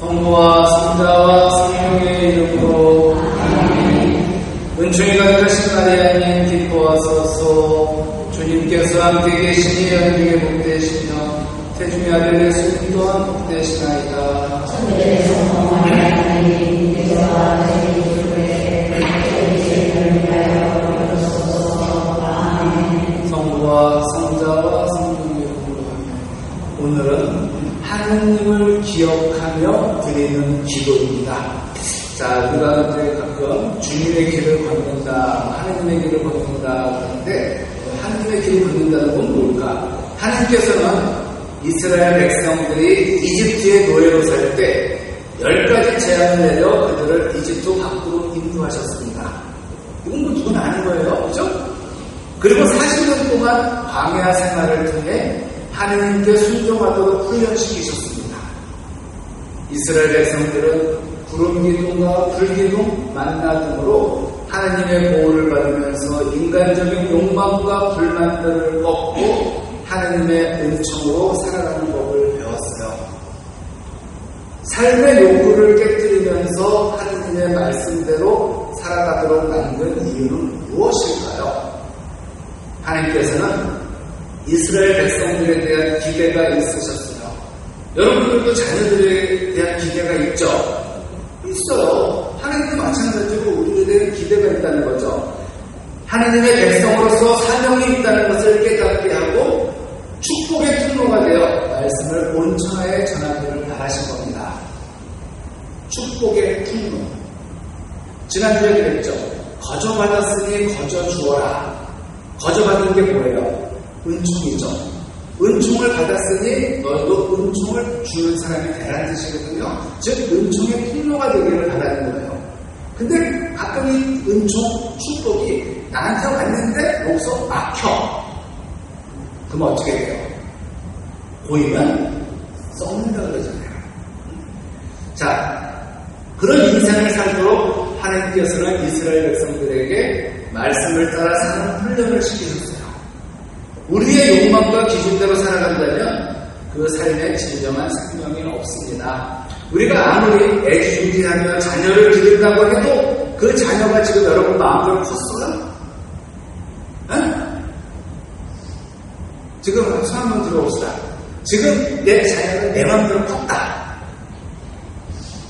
성부와 성자와 성령의 이름으로 은총이 가득하신 마리아님 기뻐하소서. 주님께서 함께 계시니 여인중에 복되시며 태중의 아들 예수님 또한 복되시나이다. 성부와 성자와 성령의 이름으로. 오늘은 하느님을 기억하며 드리는 기도입니다. 자, 우리가 이제 가끔 주님의 길을 걷는다, 하느님의 길을 걷는다 그러는데, 하느님의 길을 걷는다는 건 뭘까? 하느님께서는 이스라엘 백성들이 이집트의 노예로 살 때 10가지 제한을 내려 그들을 이집트 밖으로 인도하셨습니다. 이건 뭐 누구나 아는 거예요, 그죠? 그리고 40년 동안 광야 생활을 통해 하느님께 순종하도록 훈련시키셨습니다. 이스라엘 백성들은 구름기둥과 불기둥, 만나 등으로 하느님의 보호를 받으면서 인간적인 욕망과 불만들을 꺾고 하느님의 은총으로 살아가는 법을 배웠어요. 삶의 요구를 깨뜨리면서 하느님의 말씀대로 살아가도록 만든 이유는 무엇일까요? 하느님께서는 이스라엘 백성들에 대한 기대가 있으셨어요. 여러분들도 자녀들에 대한 기대가 있죠? 있어요. 하나님도 마찬가지로 우리에 대한 기대가 있다는 거죠. 하나님의 백성으로서 사명이 있다는 것을 깨닫게 하고 축복의 통로가 되어 말씀을 온천하에 전하기를 바라신 겁니다. 축복의 통로. 지난주에 그랬죠. 거저 받았으니 거저 주어라. 거저 받은 게 뭐예요? 은총이죠. 은총을 받았으니 너도 은총을 주는 사람이 되라는 뜻이거든요. 즉 은총의 통로가 되기를 바라는 거예요. 근데 가끔 이 은총, 축복이 나한테 왔는데 여기서 막혀. 그럼 어떻게 돼요? 보이면 썩는다 그러잖아요. 자, 그런 인생을 살도록 하나님께서는 이스라엘 백성들에게 말씀을 따라 사는 훈련을 시키셨어요. 우리의 욕망과 기준대로 살아간다면 그 삶에 진정한 생명이 없습니다. 우리가 아무리 애지중지하며 자녀를 기른다고 해도 그 자녀가 지금 여러분 마음대로 컸어요? 응? 지금 손 한번 들어봅시다. 지금 내 자녀는 내 마음대로 컸다.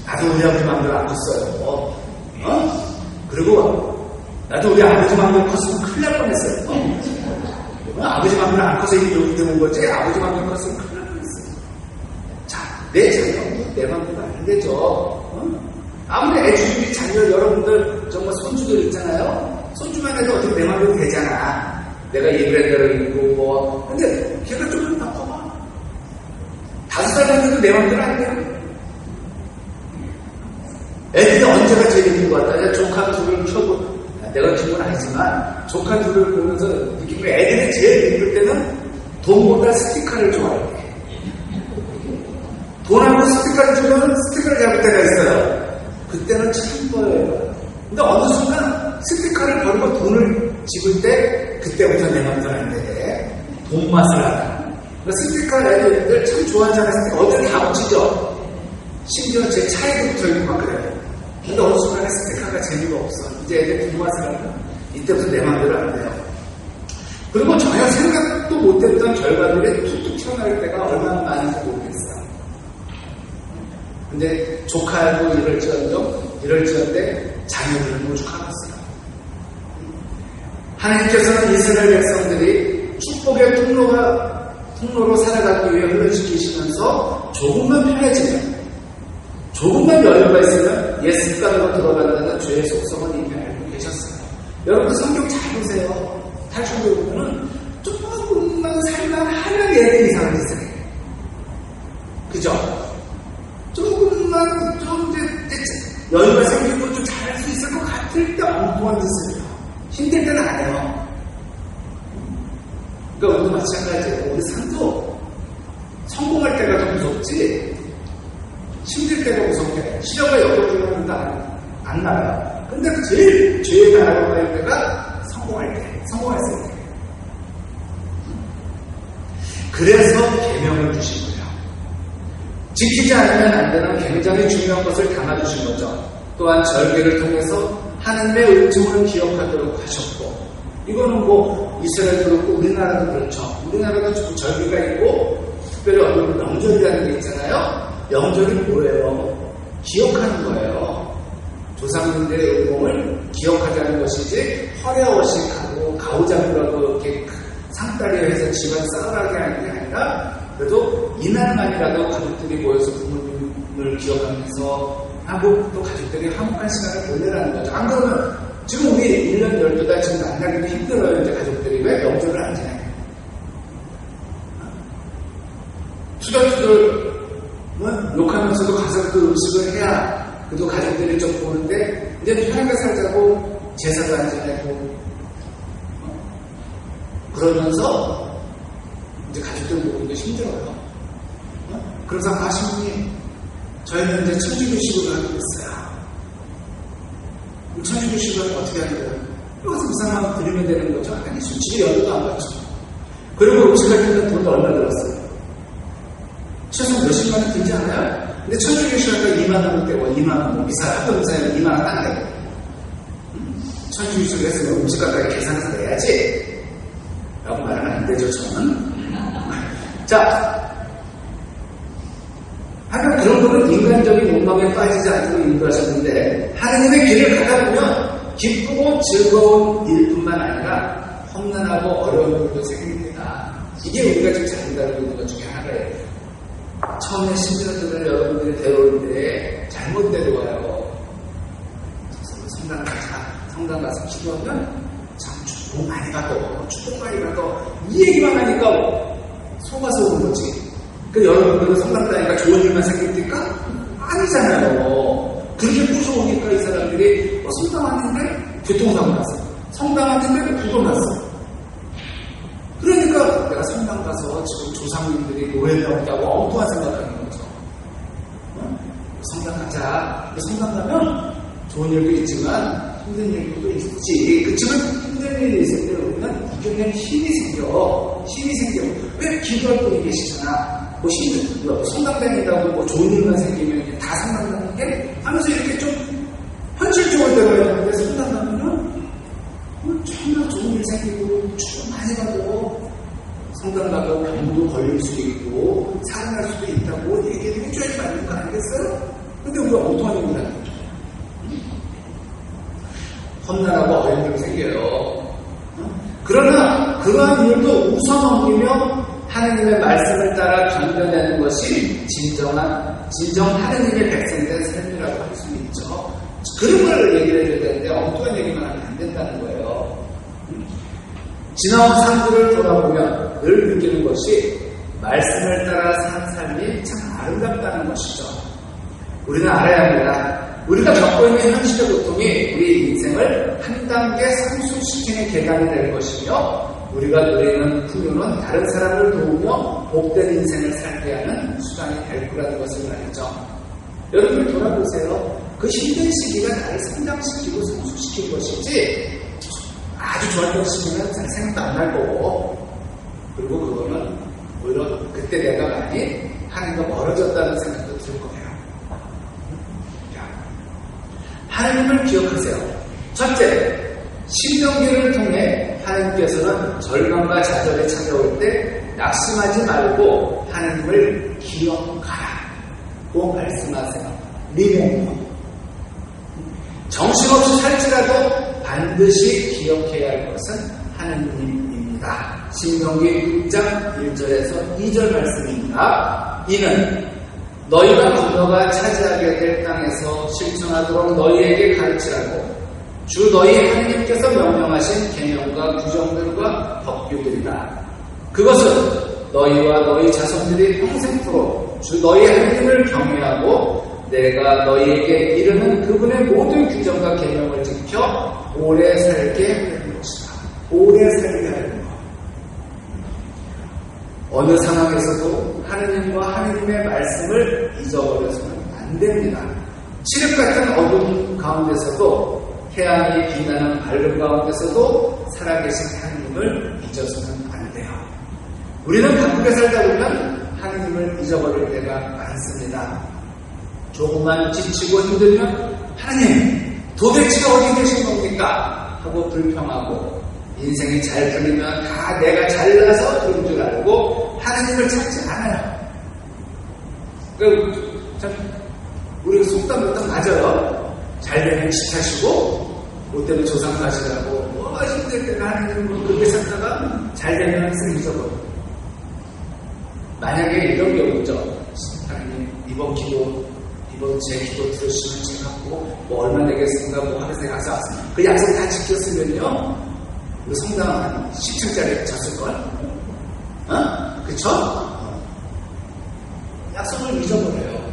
나도 우리 아버지 마음대로 안 컸어요. 그리고 나도 우리 아버지 마음대로 컸으면 큰일 날 뻔했어요. 아버지 마음대로 안 커서 여기 되는 거지, 아버지 마음대로 컸으면 큰일 날 뻔했어요. 자, 내 자녀도 내 마음대로 안 되죠. 아무리 애주중지 자녀 여러분들 정말 손주들 있잖아요. 손주만 해도 어떻게 내 마음대로 되잖아. 내가 이 브랜드를 입고 뭐. 근데 걔가 좀 바꿔봐. 5살 됐는데도 내 마음대로 안 돼요. 애들이 언제가 제일 이쁜 것 같다. 조카 둘을 켜고, 내가 친구는 아니지만 조카 둘을 보면서 느끼고 애들이 제일 이쁠 때는 돈보다 스티커를 좋아해. 돈하고 스티커를 주면 스티커를 잡을 때가 있어요. 그때는 참 이뻐요. 근데 어느 순간 스티커를 버리고 돈을 집을 때 그때부터 내 맘대로 안 돼. 돈 맛을 알아. 스티커 애들 참 좋아하잖아요. 스티커 어딜 다 붙이죠. 심지어 제 차에도 붙어있고 막 그래요. 근데 어느 순간에 스티커가 재미가 없어. 이제 애들 돈 맛을 알아. 이때부터 내 맘대로 안 돼요. 그리고 전혀 생각도 못했던 결과들이 툭툭 튀어나올 때가 얼마나 많은지 모르겠어요. 근데 조카하고 이럴지언데 자녀들은 오죽하겠어요. 하나님께서는 이스라엘 백성들이 축복의 통로로 살아가기 위해 훈련시키시면서 조금만 편해지면, 조금만 여유가 있으면 옛 습관으로 들어간다는 죄의 속성을 이미 알고 계셨어요. 여러분 성경 잘 보세요. 탈출교 보면은 조금만 살만 하면 얘는 이상한 짓을 해요. 그죠? 조금만 좀 이제 여유가 생기고 좀 잘할 수 있을 것 같을 때 엉뚱한 짓을 해요. 힘들 때는 안 해요. 그러니까 우리도 마찬가지예요. 우리 삶도 성공할 때가 더 무섭지 힘들 때가 무섭게 시력을 엮어주면 안 나요. 근데 제일 죄의 나라로 갈 때가 성공했을 때. 그래서 계명을 주신 거예요. 지키지 않으면 안 되는 굉장히 중요한 것을 담아주신 거죠. 또한 절기를 통해서 하나님의 은총을 기억하도록 하셨고, 이거는 뭐 이스라엘도 그렇고 우리나라도 그렇죠. 우리나라도 좀 절기가 있고 특별히 어떤 명절이라는 게 있잖아요. 명절이 뭐예요? 기억하는 거예요. 조상님들의 의공을 기억하자는 것이지 허례허식하고 가오잡으라고 이렇게 상다리 해서 집안 싸우라게 하는 게 아니라 그래도 이날만이라도 가족들이 모여서 부모님을 기억하면서 하고 또 가족들이 화목한 시간을 보내라는 거죠. 안 그러면 지금 우리 1년 12달 지금 만나기도 힘들어요. 이제 가족들이 왜 명절을 안 지내요? 투덜투덜 욕하면서도 가서 그 음식을 해야 그래도 가족들이 좀 보는데 이제 편하게 살자고 제사도 안 지내고 그러면서 이제 가족들 보는 게 힘들어요. 그래서 가시분이 저희는 이제 천주교식으로 하고 있어요. 천주교식을 어떻게 하는 거예요? 여기서 이상한 드리면 되는 거죠. 아니 솔직히 연도도 안 받죠. 그리고 음식할 때는 돈도 얼마 들었어요? 최소 몇십만 원 들지 않아요? 근데 천주교식하니까 2만 원 떼고 2만 원 미사 학교 미사에 2만 원 딱 내고 천주교식을 했으면 음식 갖다가 계산해서 내야지 라고 말하면 안 되죠. 저는 자 하여간 그런 거는 인간적인 욕망에 빠지지 않도록 인도하셨는데 하나님의 길을 가다 보면 기쁘고 즐거운 일뿐만 아니라 험난하고 어려운 일도 생깁니다. 이게 우리가 지금 잘못 알고 있는 것 중에 하나예요. 처음에 신자들을 여러분들이 데려오는데 잘못 데려와요. 성당 가서 기도하면 참 축복 많이 받아, 축복 많이 받아 이 얘기만 하니까 속아서 오는 거지. 그 여러분들은 성당 다니까 좋은 일만 생깁니까? 아니잖아요. 그렇게 부셔오니까 이 사람들이 성당 왔는데 교통사고 났어. 성당 왔는데 구도 났어. 그러니까 내가 성당 가서 지금 조상님들이 노래 배웠다고 엉뚱한 생각하는 거죠. 성당 가자. 성당 가면 좋은 일도 있지만 힘든 일도 있지. 그치만 힘든 일이 있을 때 우리는 이겨낼 힘이 생겨. 왜 기도할 분이 계시잖아. 뭐 힘든, 성당 다닌다고 뭐 좋은 일만 생기면 다 성당 가는 게 하면서 이렇게 좀 현실적으로 되어야 되는데 성당 가면은 정말 좋은 일 생기고 축복 많이 받고 성당 가도 병도 걸릴 수도 있고 살아날 수도 있다고 얘기를 해줘야 맞는 거 아니겠어요? 근데 우리가 엉뚱한 얘기를 하는 거죠. 험난하고 어려운 일이 생겨요. 그러나 그러한 일도 웃어넘기며 하느님의 말씀을 따라 견뎌내는 것이 진정 하느님의 백성된 삶이라고 할 수 있죠. 그런 걸 얘기를 해줘야 되는데 엉뚱한 얘기만 하면 안 된다는 거예요. 지나온 삶들을 돌아보면 늘 느끼는 것이 말씀을 따라 산 삶이 참 아름답다는 것이죠. 우리는 알아야 합니다. 우리가 겪고 있는 현실의 고통이 우리 인생을 한 단계 성숙시키는 계단이 될 것이며 우리가 누리는 풍요는 다른 사람을 도우며 복된 인생을 살게 하는 수단이 될 거라는 것을 말이죠. 여러분들 돌아보세요. 그 힘든 시기가 나를 성장시키고 성숙시킨 것이지 아주 좋았던 시기는 잘 생각도 안 날 거고 그리고 그거는 오히려 그때 내가 많이 하나님과 멀어졌다는 생각도 들 거예요. 하나님을 기억하세요. 첫째, 신명기를 통해 하나님께서는 절망과 좌절이 찾아올 때 낙심하지 말고 하나님을 기억하라고 말씀하세요. 리멤버. 정신없이 살지라도 반드시 기억해야 할 것은 하나님입니다. 신명기 6장 1절에서 2절 말씀입니다. 이는 너희가 건너가 차지하게 될 땅에서 실천하도록 너희에게 가르치라고 주 너희 하나님께서 명령하신 계명과 규정들과 법규들이다. 그것은 너희와 너희 자손들이 평생토록 주 너희 하나님을 경외하고 내가 너희에게 이르는 그분의 모든 규정과 계명을 지켜 오래 살게 하는 것이다. 오래 살게 하는 것. 어느 상황에서도 하느님과 하느님의 말씀을 잊어버려서는 안 됩니다. 칠흑 같은 어둠 가운데서도 태양이 빛나는 밝음 가운데서도 살아계신 하느님을 잊어서는 안 돼요. 우리는 바쁘게 살다 보면 하나님을 잊어버릴 때가 많습니다. 조금만 지치고 힘들면 하나님 도대체 어디 계신 겁니까? 하고 불평하고 인생이 잘 풀리면 다 내가 잘나서 그런 줄 알고 하나님을 찾지 않아요. 참 우리가 속담부터 맞아요. 잘 되면 집 사시고 못 되면 조상 사시라고 힘들 때는 하나님을 그렇게 찾다가 잘 되면 항상 잊어버려. 만약에 이런 경우 있죠. 하나님 이번 제 기도 들으시면 제가 뭐 얼마 내겠습니까? 뭐 하면서 가서 그 약속 다 지켰으면요 우리 성당 한 10층짜리 졌을걸? 그쵸? 약속을 잊어버려요.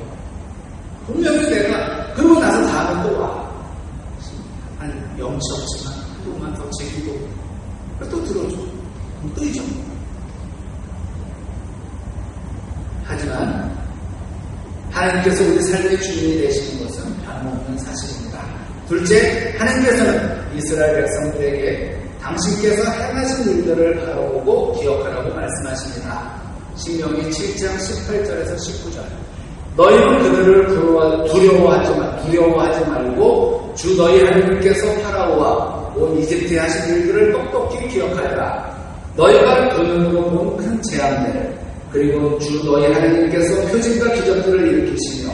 분명히 내가 그러고 나서 다음에 또 와. 한 염치 없지만 한 번만 더 제기도 또 들어줘. 또 잊어. 하지만 하나님께서 우리 삶의 주인이 되시는 것은 변함없는 사실입니다. 둘째, 하나님께서는 이스라엘 백성들에게 당신께서 행하신 일들을 바라보고 기억하라고 말씀하십니다. 신명기 7장 18절에서 19절. 너희는 그들을 두려워하지 말고 주 너희 하나님께서 파라오와 온 이집트에 하신 일들을 똑똑히 기억하여라. 너희가 두 눈으로 본 큰 재앙들 그리고 주 너희 하나님께서 표징과 기적들을 일으키시며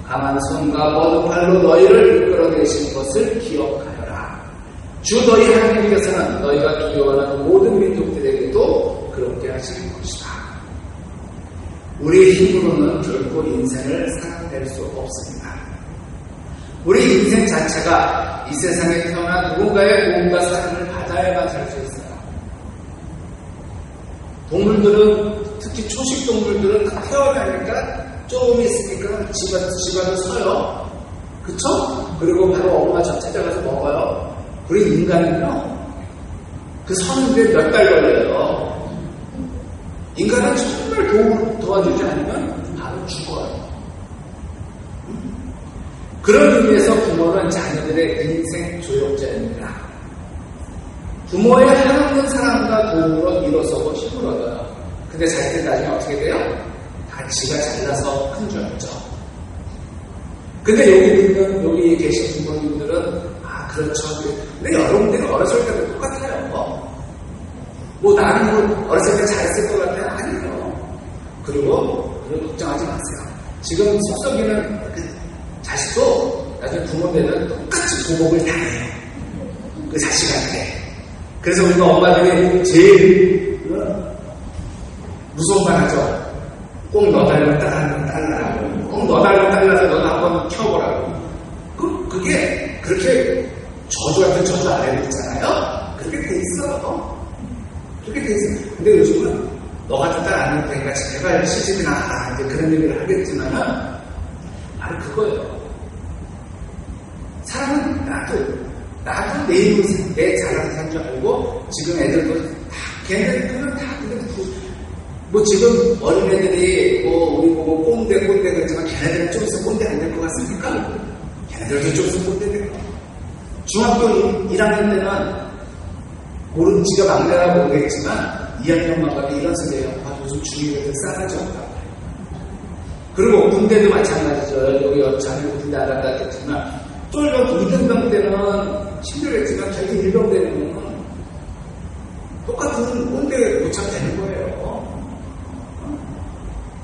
강한 손과 뻗은 팔로 너희를 이끌어내신 것을 기억하여라. 주 너희 하나님께서는 너희가 두려워하는 모든 민족들에게도 그렇게 하실 것이다. 우리의 힘으로는 결코 인생을 살아낼 수 없습니다. 우리 인생 자체가 이 세상에 태어나 누군가의 도움과 사랑을 받아야만 살 수 있어요. 동물들은 특히 초식 동물들은 태어나니까 조금 있으니까 집안을 서요. 그쵸? 그리고 바로 엄마 젖 찾아가서 먹어요. 우리 인간은요, 그 서는데 몇 달 걸려요. 인간은 정말 도와주지 않으면 바로 죽어요. 그런 의미에서 부모는 자녀들의 인생 조력자입니다. 부모의 한없는 사랑과 도움으로 일어서고 힘을 얻어요. 근데 잘 때 나중에 어떻게 돼요? 다 지가 잘나서 큰 줄 알죠. 근데 여기 계신 부모님들은 그렇죠. 근데 여러분들이 어렸을 때도 똑같아요. 뭐 나는 어렸을 때 잘했을 것 같아요. 아니에요. 그리고 걱정하지 마세요. 지금 속썩이는 자식도 나중에 부모 되면 똑같이 보복을 당해요. 그 자식한테. 그래서 우리가 엄마들이 제일 무서운 말 하죠. 꼭 너 닮은 딸라고. 꼭 너 닮은 딸라서 너도 한번 키워보라고. 그게 그렇게 저주 같은 저주 안 해도 있잖아요. 그렇게 돼 있어. 그렇게 돼 있어. 근데 요즘은 너 같은 딸 안 해도 되니까 제발 시집이나 하라. 이제 그런 얘기를 하겠지만은 바로 그거예요. 사람은 나도 내 인생, 내 잘나서 산 줄 알고 지금 애들도 다 걔네들은 다 뭐 지금 어린애들이 우리 보고 꼰대 그랬지만 걔네들은 좀 있으면 꼰대 안 될 것 같습니까? 걔네들도 좀 있으면 꼰대 될 거. 중학교 1학년 때는 지가 막내라 모르겠지만 2학년만 가면 이런 소리예요. 요즘 중학교들 싸가지 없다고. 그리고 군대도 마찬가지죠. 여기 자네 군대 안 갔다 했지만 쫄려 2등병 때는 힘들겠지만 자기 1병 되는 건 똑같은 꼰대 고착 되는 거예요.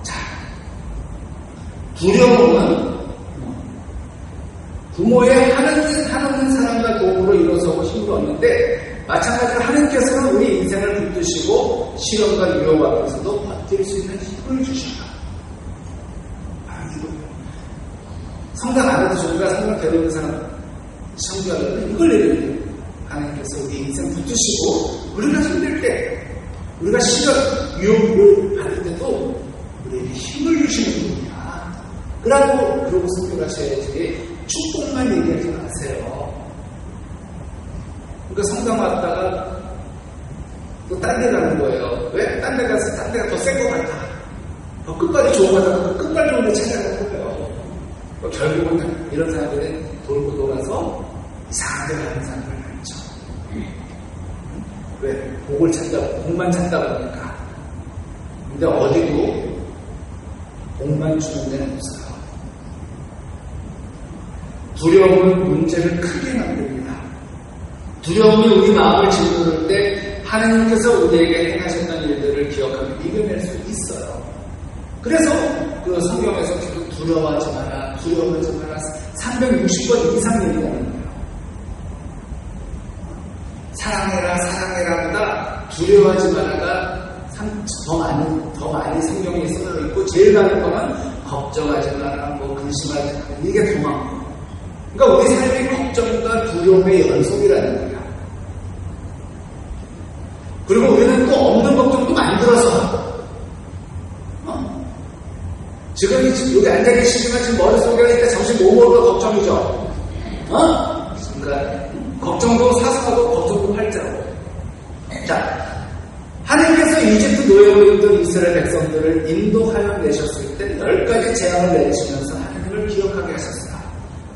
자, 두려움은 부모의 한없는 사랑과 도움으로 일어서고 힘을 얻는데 마찬가지로 하나님께서는 우리 인생을 붙드시고 시련과 유혹 앞에서도 버틸 수 있는 힘을 주셔요. 성당 안에도 저희가 성당 데려오는 사람 성교하려면 이걸 얘기해요. 하나님께서 우리 인생 붙드시고 우리가 힘들 때 우리가 시련 유혹을 받을 때도 우리에게 힘을 주시는 분이야. 그러고 성교를 하셔야지 축복만 얘기하지 마세요. 그러니까 성당 왔다가 또 딴 데 가는 거예요. 왜? 딴 데 가서 딴 데가 더 센 거 같아. 더 끝까지 좋은 거 같다가 끝까지 좋은 데 찾아가는 거예요. 결국은 이런 사람들은 돌고 돌아서 이상한 데 가는 사람들 많죠. 왜? 복만 찾다 보니까. 근데 어디도 복만 주는 데는 없어요. 두려움은 문제를 크게 만듭니다. 두려움이 우리 마음을 짓누를 때 하나님께서 우리에게 행하셨던 일들을 기억하며 이겨낼 수 있어요. 그래서 그 성경에서 계속 두려워하지 마라, 두려워하지 마라 360번 이상 얘기하는 거예요. 사랑해라, 사랑해라보다 두려워하지 마라가 더 많이 성경에 써져 있고, 제일 많은 거는 걱정하지 마라, 근심하지 마라, 이게 더 많고. 그러니까 우리 삶이 걱정과 두려움의 연속이라는 거예요. 그리고 우리는 또 없는 걱정도 만들어서, 지금 여기 앉아 계시지만 지금 머릿속에 일단 점심 뭐 먹을까 걱정이죠. 그러니까 걱정도 사소하고 걱정도 활자고. 자, 하나님께서 이집트 노예로 있던 이스라엘 백성들을 인도하여 내셨을 때 10가지 재앙을 내리시면서 하나님을 기억하게 하셨어요.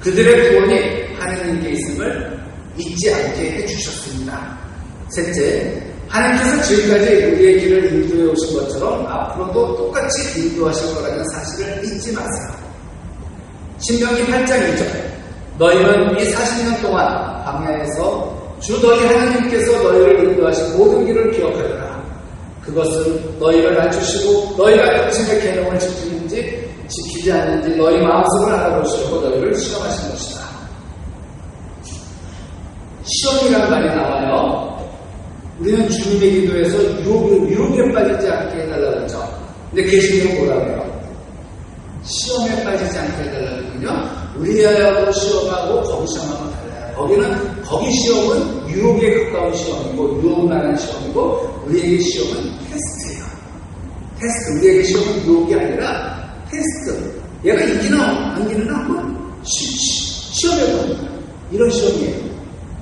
그들의 구원이 하나님께 있음을 잊지 않게 해주셨습니다. 셋째, 하나님께서 지금까지 우리의 길을 인도해 오신 것처럼 앞으로도 똑같이 인도하실 거라는 사실을 잊지 마세요. 신명기 8장 2절, 너희는 이 40년 동안 광야에서 주 너희 하나님께서 너희를 인도하신 모든 길을 기억하여라. 그것은 너희를 낮추시고 너희가 당신의 계명을 지키는지 지키지 않는지 너희 마음속을 알아보시려고 너희를 시험하신 것이다. 시험이라는 말이 나와요. 우리는 주님의 기도에서 유혹에 빠지지 않게 해달라고 그러죠. 근데 계시록은 뭐라고 해요? 시험에 빠지지 않게 해달라고 하거든요. 우리하고 시험하고 거기 시험하고 달라요. 거기 시험은 유혹에 가까운 시험이고, 유혹을 말하는 시험이고, 우리에게 시험은 테스트예요. 테스트. 우리에게 시험은 유혹이 아니라 테스트. 얘가 이기나 안 이기나 한번 시험해보는 거예요. 이런 시험이에요.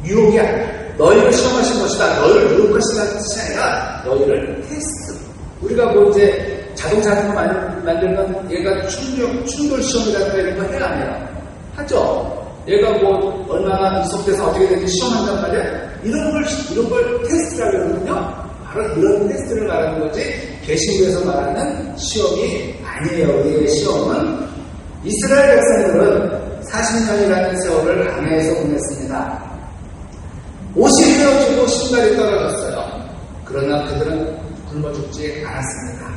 유혹이 아니라. 너희를 시험하신 것이다. 너희를 유혹하시다는 뜻이 아니라 너희를 테스트. 우리가 이제 자동차 같은 거 만들면 얘가 충돌 시험이라든가 이런 거 해야 안 해요? 하죠? 얘가 얼마나 이속돼서 어떻게 되는지 시험한단 말이야? 이런 걸 테스트라고 그러거든요? 바로 이런 테스트를 말하는 거지, 계시록에서 말하는 시험이 아니에요. 우리의 시험은 이스라엘 백성들은 40년이라는 세월을 광야에서 보냈습니다. 옷이 헤어지고 신발이 떨어졌어요. 그러나 그들은 굶어 죽지 않았습니다.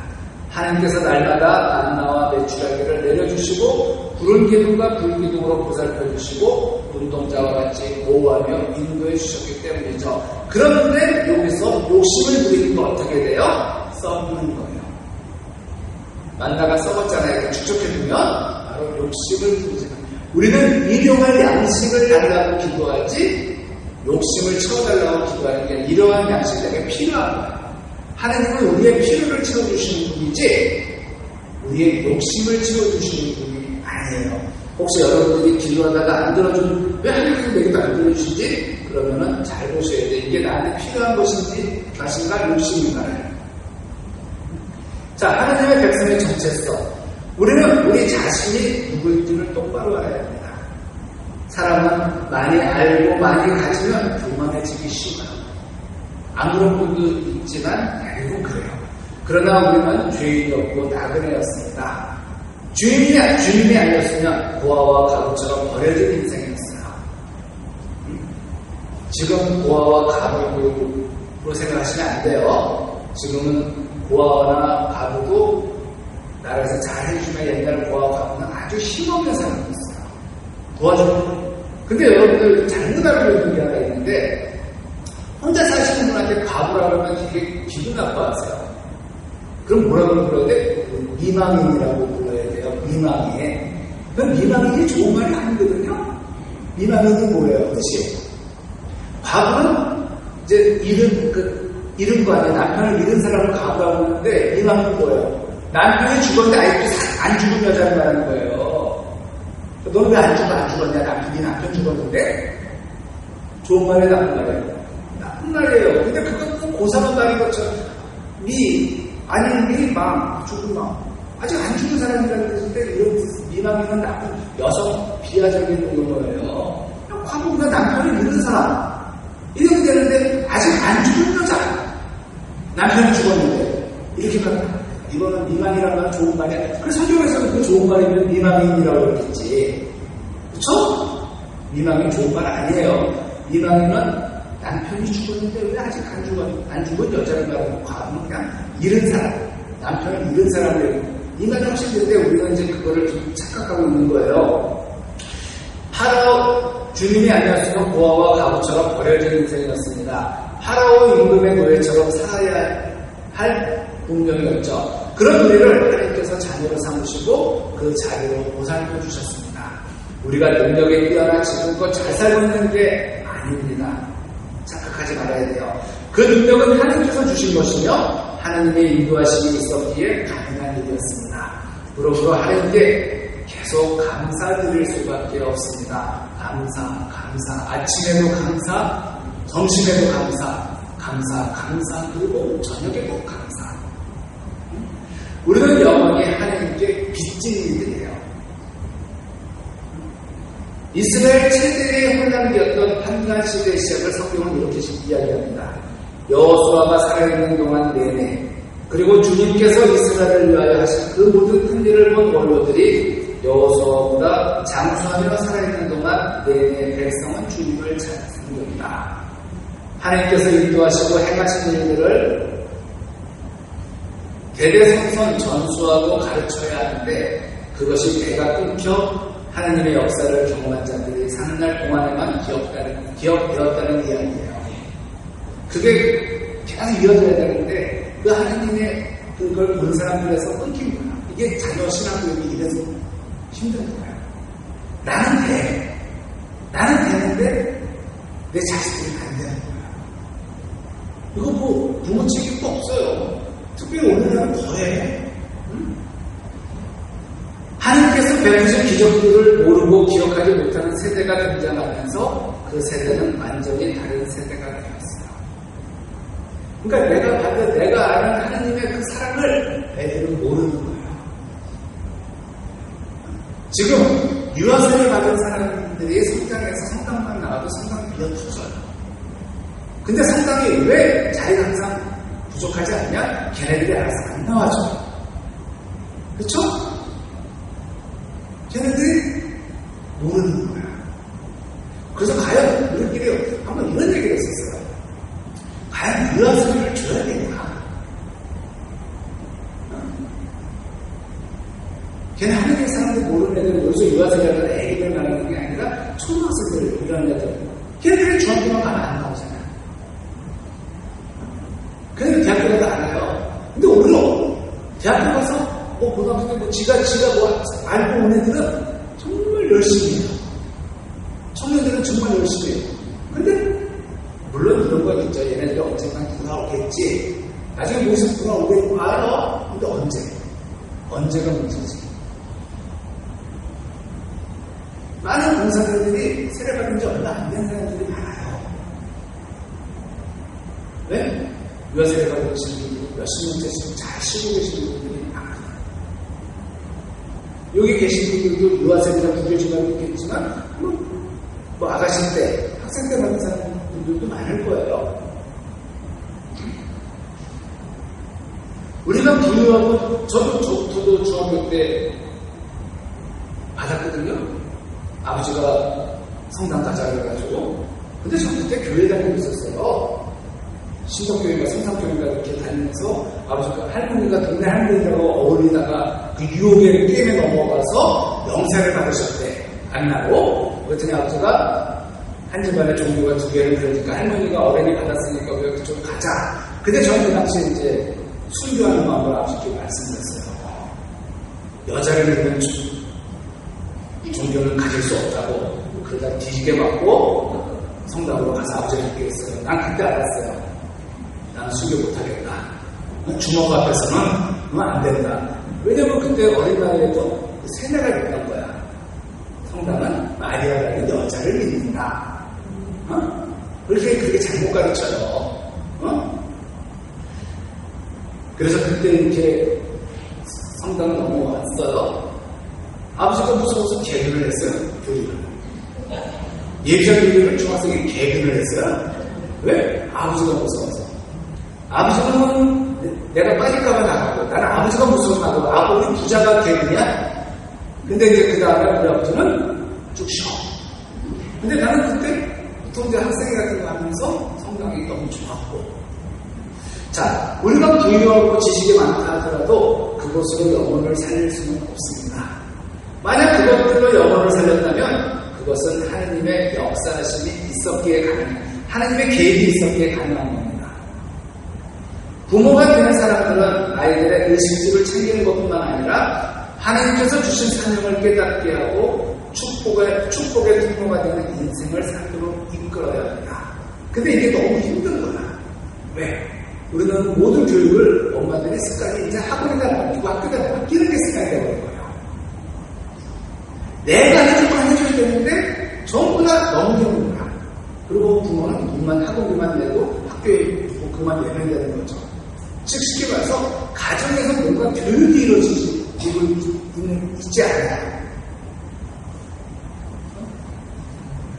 하나님께서 날마다 만나와 메추라기를 내려주시고 구름 기둥과 불 기둥으로 보살펴 주시고 눈동자와 같이 보호하며 인도해 주셨기 때문이죠. 그런데 여기서 욕심을 부리는 거 어떻게 돼요? 썩는 거예요. 만나가 썩었잖아요. 축적해두면 바로 욕심을 부리지. 우리는 일용할 양식을 달라고 기도하지 욕심을 채워달라고 기도하는 게 이러한 양식이 내게 필요한 거예요. 하나님은 우리의 필요를 채워주시는 분이지 우리의 욕심을 채워주시는 분이 아니에요. 혹시 여러분들이 기도하다가 안 들어주는, 왜 하나님은 내게도 안 들어주시지? 그러면은 잘 보셔야 돼. 이게 나한테 필요한 것인지 자신과 욕심인가요? 자, 하나님의 백성의 정체성. 우리는 우리 자신이 누구인지를 똑바로 알아야 합니다. 사람은 많이 알고 많이 가지면 교만해지기 쉬워요. 아무런 분도 있지만 대부분 그래요. 그러나 우리는 죄인이었고 나그네였습니다. 주인이 아니었으면 고아와 가부처럼 버려진 인생이었어요. 지금 고아와 가부로 생각하시면 안 돼요. 지금은 고아나 가부도 나라에서 잘 해주면 옛날 고아와 가부는 아주 힘없는 사람이었어요. 도와주는. 근데 여러분들 잘못 알고 있는 게 하나 있는데, 혼자 사시는 분한테 가부라 그러면 되게 기분 나빠하세요. 그럼 뭐라고 불러야 돼? 미망인이라고 불러야 돼요. 미망인. 그럼 미망인이 좋은 말이 아니거든요. 미망인이 뭐예요? 뜻이? 과부는 이제 잃은 거 아니에요. 남편을 잃은 사람을 과부라고 하는데, 미망인은 뭐예요? 남편이 죽었는데 아직도 안 죽은 여자를 말하는 거예요. 너는 왜 안 죽었냐? 네 남편 죽었는데? 좋은 말이에요, 나쁜 말이에요? 나쁜 말이에요. 근데 그건 꼭 고상한 말인 것처럼 죽은 마음. 아직 안 죽은 사람이라는 뜻인데 이런 미망이는 나쁜 여성 비하적인 용어예요. 과거보다 남편을 잃은 사람 이렇게 되는데 아직 안 죽은 여자 남편이 죽었는데 이렇게 말하면 이거는 미망이라는 건 좋은 말이야. 그래서 성경에서는 그 좋은 말이면 미망인이라고 그러겠지. 그쵸? 미망이 좋은 말 아니에요. 미망이는 남편이 죽었는데 왜 아직 안 죽은 여자를 말하는 과거는 그냥 잃은 사람, 남편을 잃은 사람을 미망이 훨씬 되는데 우리는 이제 그거를 좀 착각하고 있는 거예요. 파라오 주님이 아니었으면 고아와 가부처럼 버려진 인생이었습니다. 파라오 임금의 노예처럼 살아야 할 운명이었죠. 그런 우리를 하나님께서 자녀로 삼으시고 그 자리로 보살펴 주셨습니다. 우리가 능력에 뛰어나 지금껏 잘 살고 있는 게 아닙니다. 착각하지 말아야 돼요. 그 능력은 하나님께서 주신 것이며 하나님의 인도하심이 있었기에 가능한 일이었습니다. 그러므로 하나님께 계속 감사드릴 수밖에 없습니다. 감사. 아침에도 감사, 점심에도 감사, 그리고 저녁에도 감사. 우리는 영원히 하나님께 빚진 이들이에요. 이스라엘 최대의 혼란기였던 한간 시대의 시작을 성경은 이렇게 이야기합니다. 여호수아가 살아있는 동안 내내, 그리고 주님께서 이스라엘을 위하여 하신 그 모든 큰 일을 본 원로들이 여호수아보다 장수하며 살아있는 동안 내내 백성은 주님을 찾습니다. 하나님께서 인도하시고 행하신 일들을 대대성선 전수하고 가르쳐야 하는데 그것이 배가 끊겨 하나님의 역사를 경험한 자들이 사는 날 동안에만 기억되었다는 이야기예요. 그게 계속 이어져야 되는데 그 하나님의 그걸 본 사람들에서 끊긴 거야. 이게 자녀 신앙교육이 이래서 힘든 거야. 나는 되는데 내 자식들이 안 되는 거야. 이거 뭐 부모 책임도 없어요. 특별히 오늘날은 더해. 하나님께서 베푸신 기적들을 모르고 기억하지 못하는 세대가 등장하면서 그 세대는 완전히 다른 세대가 되었어요. 그러니까 내가 아는 하나님의 그 사랑을 애들은 모르는 거예요. 지금 유아세를 받은 사람들이 성당에서 성당만 나가도 성당이 비어 터져요. 근데 성당이 왜 자리가 항상 부족하지 않냐? 걔네들이 알아서 안 나와줘. 그쵸? 걔네들이 모르는 거야. 그래서 과연 우리끼리 한번 이런 얘기를 했었어요. 과연 유아세를 줘야 되나? 걔네 하나님의 사람들 모르는 애들, 여기서 유아세라는 애기들 말하는 게 아니라 초등학생들, 이런 애들. 걔네들이 중학교만 가면 안 나오잖아요. 걔네들 대학교 가도 안 해요. 근데 우리는 대학교 가서 고등학교 때 지가 알고 온 애들은 정말 열심히 해요. 청년들은 정말 열심히 해요. 근데 물론 이런 건 있죠. 얘네들이 언젠간 돌아오겠지. 나중에 모습 돌아오겠고 알아. 근데 언제가 문제지. 많은 봉사자들이 세례받은 지 얼마 안 된 사람들이 많아요. 왜? 유아세례 받은 분들이 몇십 년째 잘 쉬고 계시는 분들이 많아요. 여기 계신 분들도 유아세례가 부교지만 있겠지만 뭐 아가씨 때, 학생 때 받은 사람들도 많을 거예요. 우리가 부유하고 저도 중학교 때 받았거든요. 아버지가 성당 가자 그래가지고. 근데 저 그때 교회 다니고 있었어요. 신덕교회가 성당교회가 이렇게 다니면서 아버지가 할머니가 동네 할머니라고 어울리다가 그 유혹의 게임에 넘어가서 영세를 받으셨대. 안 나고. 그랬더니 아버지가 한 집안에 종교가 두 개를 그러니까 할머니가 어른이 받았으니까 우리가 그쪽으로 가자. 근데 저는 그 당시에 이제 순교하는 마음으로 아버지께 말씀드렸어요. 여자를 믿는 종교는 가질 수 없다고. 그러다 뒤지게 맞고 성당으로 가서 아버지를 믿게 했어요. 난 그때 알았어요. 나는 순교 못하겠다. 주먹 앞에서는 안 된다. 왜냐면 그때 어린 나이에도 세뇌가 됐던 거야. 성당은 마리아라는 여자를 믿는다. 그렇게 잘못 가르쳐요. 그래서 그때 이렇게 성당을 넘어왔어요. 아버지가 무서워서 개근을 했어요. 교리를. 예비전 교리를 중학생이 개근을 했어요. 왜? 아버지가 무서워서. 아버지는 내가 빠질까봐 나가고, 나는 아버지가 무서워하고, 우리 부자가 개그냐? 근데 이제 그 다음에 우리 아버지는 쭉 쉬어. 근데 나는 그때부터 이제 학생 같은 거 하면서 성경이 너무 좋았고. 자, 우리가 부유하고 지식이 많다 하더라도 그것으로 영혼을 살릴 수는 없습니다. 만약 그것들로 영혼을 살렸다면 그것은 하느님의 역사하심이 있었기에 가능해요. 하나님의 계획이 있었기에 가능한 겁니다. 부모가 되는 사람들은 아이들의 의식주를 챙기는 것뿐만 아니라 하나님께서 주신 사명을 깨닫게 하고 축복의 통로가 되는 인생을 살도록 이끌어야 합니다. 근데 이게 너무 힘든 거야. 왜? 우리는 모든 교육을 엄마들의 습관이 이제 학원에다 맡기고 학교에다 맡기는 게 습관이 되는 거예요. 내가 해줘야 되는데 전부 다 넘기는 거야. 그리고 부모는 돈만 학원비만 내고 학교에 그만 내면 되는 거죠. 즉 쉽게 말해서 가정에서 뭔가 교육이 이루어지고 있지 않아요.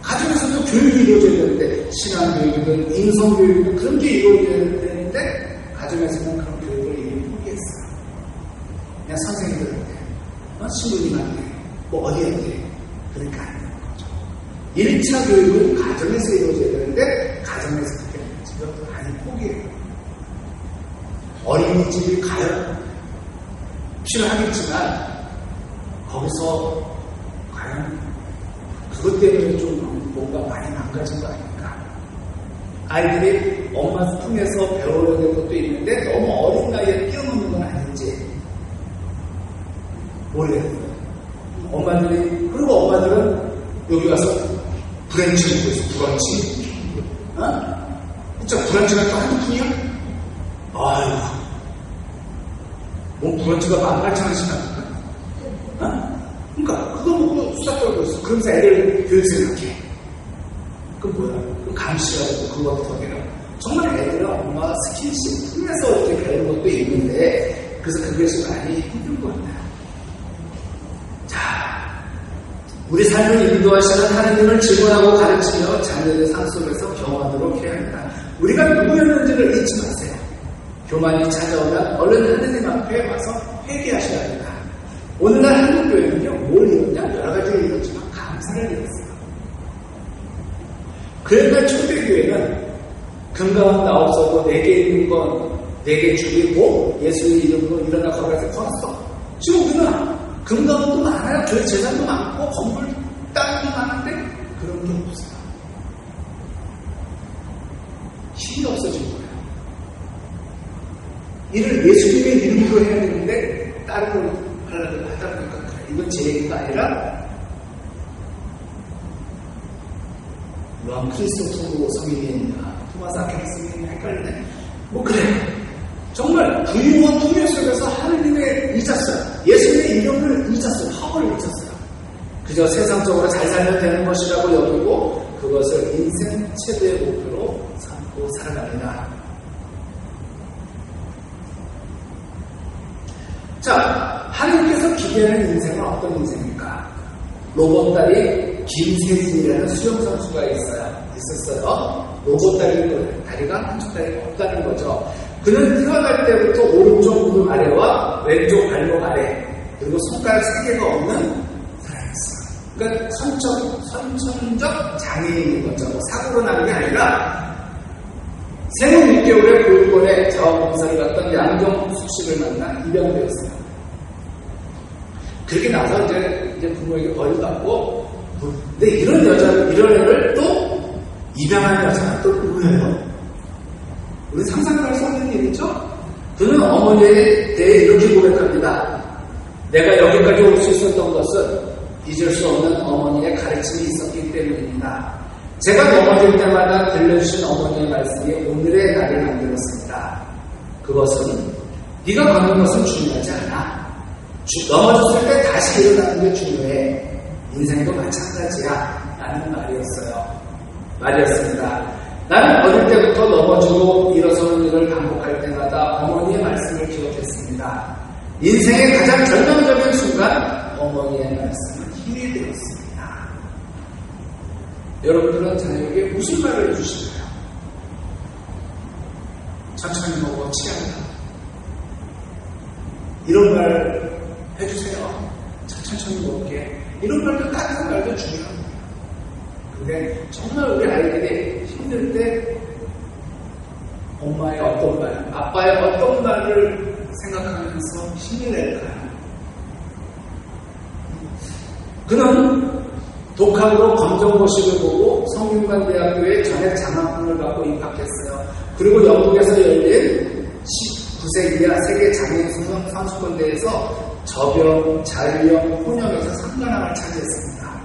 가정에서도 교육이 이루어져야 되는데 신앙교육이든 인성교육이든 그런 게 이루어져야 되는데 가정에서는 그런 교육을 이미 포기했어요. 그냥 선생님들한테 신부님한테 어디한테 그러니까 안 되는 거죠. 1차 교육은 가정에서 이루어져야 되는데 가정에서 그렇게 지금 많이 포기해요. 어린이집이 가요. 필요하겠지만 거기서 과연 그것 때문에 좀 뭔가 많이 망가진 거 아닙니까? 아이들이 엄마 품에서 배워야 될 것도 있는데 너무 어린 나이에 뛰어노는 건 아닌지 모르겠어요. 그리고 엄마들은 여기 와서 브런치 먹고 있어. 브런치. 진짜 브런치가 또 한두 푼이야? 아이고. 뭐 브런치가 18,000원씩 나니까? 그러니까 그거 먹고 수다 떨고 있어. 그러면서 애들 교육 생각해. 그 뭐야? 그 감시하고 그것도 더 내가. 정말 애들은 엄마 스킨십 품에서 이렇게 배우는 것도 있는데 그래서 그것이 많이 힘든 것 같아요. 우리 삶을 인도하시는 하나님을 증언하고 가르치며 자녀의 삶 속에서 경험하도록 해야 합니다. 우리가 누구였는지를 잊지 마세요. 교만이 찾아오면 얼른 하나님 앞에 와서 회개하셔야 합니다. 오늘날 한국교회는요, 뭘 잃었냐? 여러 가지를 잃었지만 감사를 잃었어요. 그옛날 초대교회는 금가운데 없어도 내게 있는 건 내게 주기고 예수의 이름으로 일어나 걸어서 걸었어. 지금 우리는 금강도 많아요. 교회 재산도 많고 건물 땅도 많은데 그런 게 없어요. 힘이 없어진 거예요. 이를 예수님의 이름으로 해야 되는데 다른 걸 하려고 하다 보니까 그래. 이건 제 얘기가 아니라 요한 크리스토토 성인이냐 토마스 아퀴나스 성인이냐 헷갈리네. 뭐 그래. 정말 부유와 풍요 속에서 하느님의 잊었어요. 예수님의 이름을 잊었어요. 화보를 잊었어요. 그저 세상적으로 잘 살면 되는 것이라고 여기고 그것을 인생 최대의 목표로 삼고 살아갑니다. 자, 하느님께서 기대하는 인생은 어떤 인생입니까? 로봇다리 김세진이라는 수영선수가 있었어요. 로봇다리는 다리가 한쪽 다리가 없다는 거죠. 그는 태어날 때부터 오른쪽 무릎 아래와 왼쪽 발목 아래 그리고 손가락 3개가 없는 사람이었어요. 그러니까 선천적 장애인인 거죠. 뭐 사고로 나는 게 아니라 생후 6개월에 보육원에 자원봉사를 갔던 양경숙 씨를 만나 입양되었어요. 그렇게 나서 이제 부모에게 벌을 받고 근데 이런 애를 또 입양한 여자가 또 누구예요? 우리 상상을 할 수 없는 일이죠? 그는 어머니에 대해 이렇게 고백합니다. 내가 여기까지 올 수 있었던 것은 잊을 수 없는 어머니의 가르침이 있었기 때문입니다. 제가 넘어질 때마다 들려주신 어머니의 말씀이 오늘의 나를 만들었습니다. 그것은 네가 걷는 것은 중요하지 않아. 넘어졌을 때 다시 일어나는 게 중요해. 인생도 마찬가지야. 라는 말이었습니다. 나는 어릴 때부터 넘어지고 일어서는 일을 반복할 때마다 어머니의 말씀을 기억했습니다. 인생의 가장 결정적인 순간 어머니의 말씀은 힘이 되었습니다. 여러분들은 자녀에게 무슨 말을 해주실까요? 천천히 먹어, 치안다. 이런 말 해주세요. 천천히 먹게. 이런 말도 따뜻한 말도 중요합니다. 근데 정말 우리 아이들이 힘들 때 엄마의 어떤 말, 아빠의 어떤 말을 생각하면서 힘을 낼까요? 그는 독학으로 검정고시를 보고 성균관대학교에 전액 장학금을 받고 입학했어요. 그리고 영국에서 열린 19세 이하 세계 장애인 선수권대회에서 저병, 자유형, 혼영에서 3관왕을 차지했습니다.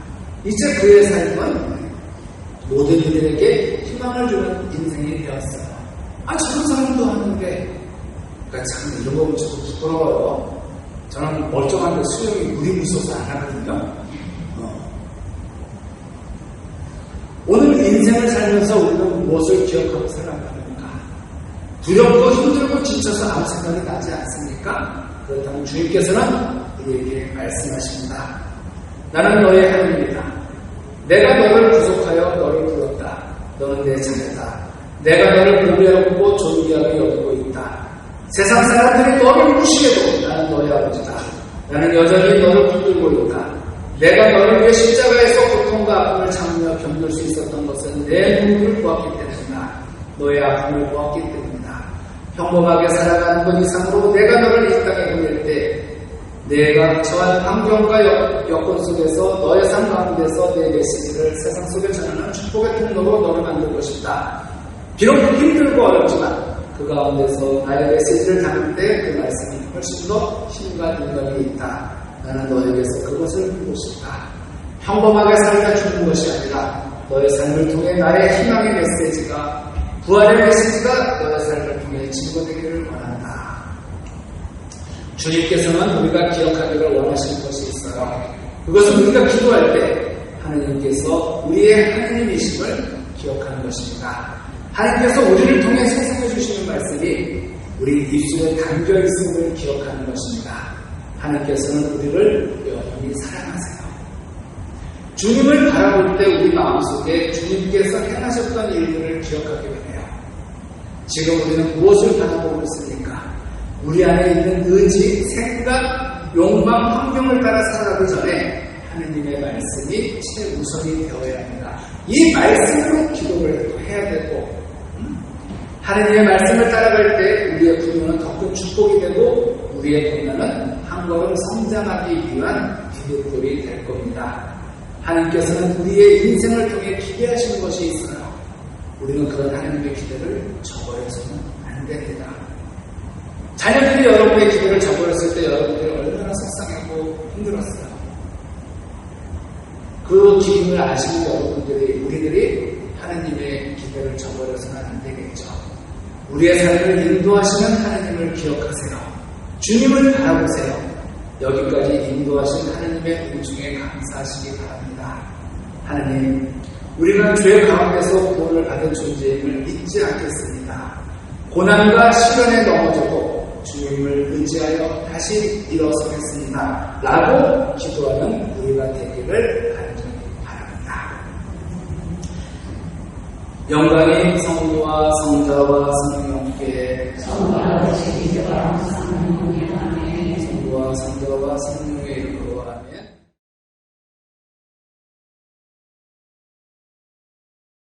이제 그의 삶은 모든 이들에게 희망을 주는 인생이 되었어요. 저런 사람도 하는데, 그러니까 참 이런 거 보면 저도 부끄러워요. 저는 멀쩡한데 수영이 물이 무서워서 안 하거든요. 오늘 인생을 살면서 우리는 무엇을 기억하고 살아갑니까? 두렵고 힘들고 지쳐서 아무 생각이 나지 않습니까? 그렇다면 주님께서는 우리에게 말씀하십니다. 나는 너의 하나님이다. 내가 너를 구속하여 너를 불렀다. 너는 내 자녀다. 내가 너를 보배롭고 존귀하게 여기고 있다. 세상 사람들이 너를 무시해도 나는 너의 아버지다. 나는 여전히 너를 붙들고 있다. 내가 너를 위해 십자가에서 고통과 아픔을 참으며 견딜 수 있었던 것은 내 눈물을 보았기 때문이다. 너의 아픔을 보았기 때문이다. 평범하게 살아가는 것 이상으로 내가 너를 이 땅에 보낼 때 내가 처한 환경과 여건 속에서 너의 삶 가운데서 내 메시지를 세상 속에 전하는 축복의 통로로 너를 만들고 싶다. 비록 힘들고 어렵지만 그 가운데서 나의 메시지를 담을 때 그 말씀이 훨씬 더 힘과 능력이 있다. 나는 너에게서 그것을 보고 싶다. 평범하게 살다 죽는 것이 아니라 너의 삶을 통해 나의 희망의 메시지가, 부활의 메시지가 너의 삶을 통해 증거되기를 원한다. 주님께서는 우리가 기억하기를 원하시는 것이 있어요. 그것은 우리가 기도할 때 하나님께서 우리의 하나님이심을 기억하는 것입니다. 하나님께서 우리를 통해 세상에 주시는 말씀이 우리 입술에 담겨 있음을 기억하는 것입니다. 하나님께서는 우리를 여전히 사랑하세요. 주님을 바라볼 때 우리 마음속에 주님께서 행하셨던 일들을 기억하게 되네요. 지금 우리는 무엇을 바라보고 있습니까? 우리 안에 있는 의지, 생각, 욕망, 환경을 따라 살아가기 전에 하느님의 말씀이 최우선이 되어야 합니다. 이 말씀으로 기도를 해야 되고, 하느님의 말씀을 따라갈 때 우리의 분노는 더 큰 축복이 되고 우리의 분노는 한 걸음 성장하기 위한 기도들이 될 겁니다. 하나님께서는 우리의 인생을 통해 기대하시는 것이 있어요. 우리는 그런 하나님의 기대를 저버려서는 안 됩니다. 자녀들이 여러분의 기대를 저버렸을 때 여러분들이 얼마나 속상하고 힘들었어요. 그 기분을 아시는 여러분들이, 우리들이 하나님의 기대를 저버려서는 안 되겠죠. 우리의 삶을 인도하시는 하나님을 기억하세요. 주님을 바라보세요. 여기까지 인도하신 하나님의 은총에 감사하시기 바랍니다. 하나님, 우리는 죄 가운데서 구원을 받은 존재임을 잊지 않겠습니다. 고난과 시련에 넘어져도 주님을 의지하여 다시 일어서겠습니다. 라고 기도하는 우리가 되기를 간절히 바랍니다. 영광이 성부와 성자와 성령께 성부와 성자와 성령의